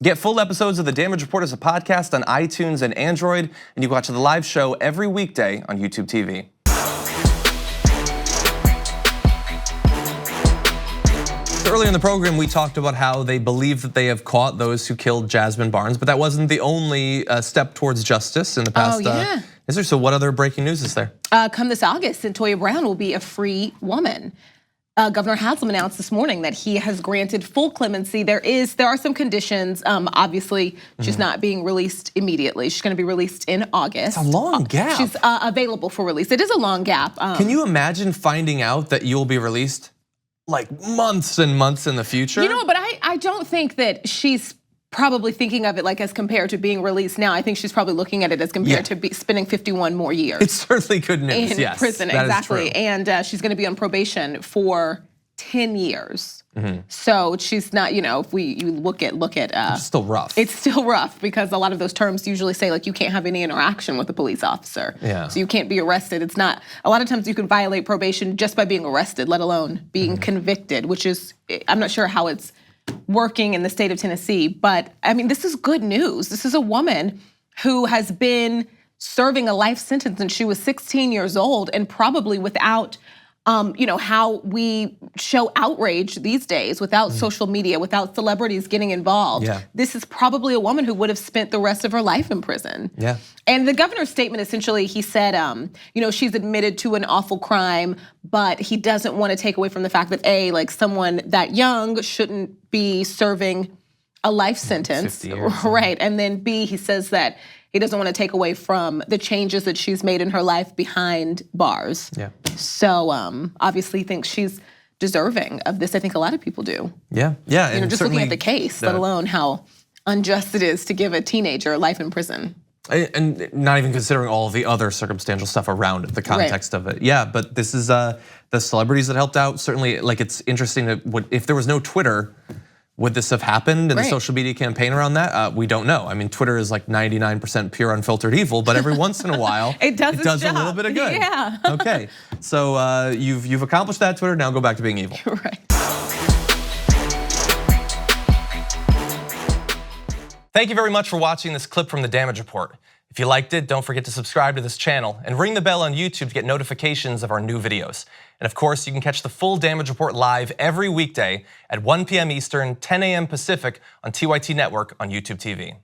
Get full episodes of The Damage Report as a podcast on iTunes and Android, and you can watch the live show every weekday on YouTube TV. Earlier in the program, we talked about how they believe that they have caught those who killed Jasmine Barnes, but that wasn't the only step towards justice in the past. Oh, yeah. Is there? So what other breaking news is there? Come this August, Cyntoia Brown will be a free woman. Governor Haslam announced this morning that he has granted full clemency. There are some conditions. Obviously, she's not being released immediately. She's going to be released in August. It's a long gap. She's available for release. It is a long gap. Can you imagine finding out that you'll be released like months and months in the future? You know, but I don't think that she's probably thinking of it like as compared to being released now. I think she's probably looking at it as compared to spending 51 more years. It's certainly good news. In prison, exactly. And she's going to be on probation for 10 years. So she's not, you know, if you look at it's still rough. It's still rough because a lot of those terms usually say like you can't have any interaction with a police officer. Yeah. So you can't be arrested. It's not, a lot of times you can violate probation just by being arrested, let alone being convicted, which is, I'm not sure how it's working in the state of Tennessee, but I mean, this is good news. This is a woman who has been serving a life sentence since she was 16 years old, and probably without, you know, how we show outrage these days, without social media, without celebrities getting involved. Yeah. This is probably a woman who would have spent the rest of her life in prison. Yeah. And the governor's statement, essentially, he said, you know, she's admitted to an awful crime, but he doesn't want to take away from the fact that like someone that young shouldn't be serving a life sentence. 50 years. Right, and then B, he says that he doesn't want to take away from the changes that she's made in her life behind bars. Yeah. So obviously thinks she's deserving of this. I think a lot of people do. Yeah, yeah. You know, just looking at the case, let alone how unjust it is to give a teenager life in prison. And not even considering all of the other circumstantial stuff around it, the context of it. Yeah, but this is the celebrities that helped out. Certainly, like, it's interesting that if there was no Twitter, would this have happened in the social media campaign around that? We don't know. I mean, Twitter is like 99% pure unfiltered evil, but every once in a while, it does a little bit of good. Yeah. Okay, so you've accomplished that, Twitter. Now go back to being evil. Right. Thank you very much for watching this clip from The Damage Report. If you liked it, don't forget to subscribe to this channel and ring the bell on YouTube to get notifications of our new videos. And of course, you can catch the full Damage Report live every weekday at 1 p.m. Eastern, 10 a.m. Pacific on TYT Network on YouTube TV.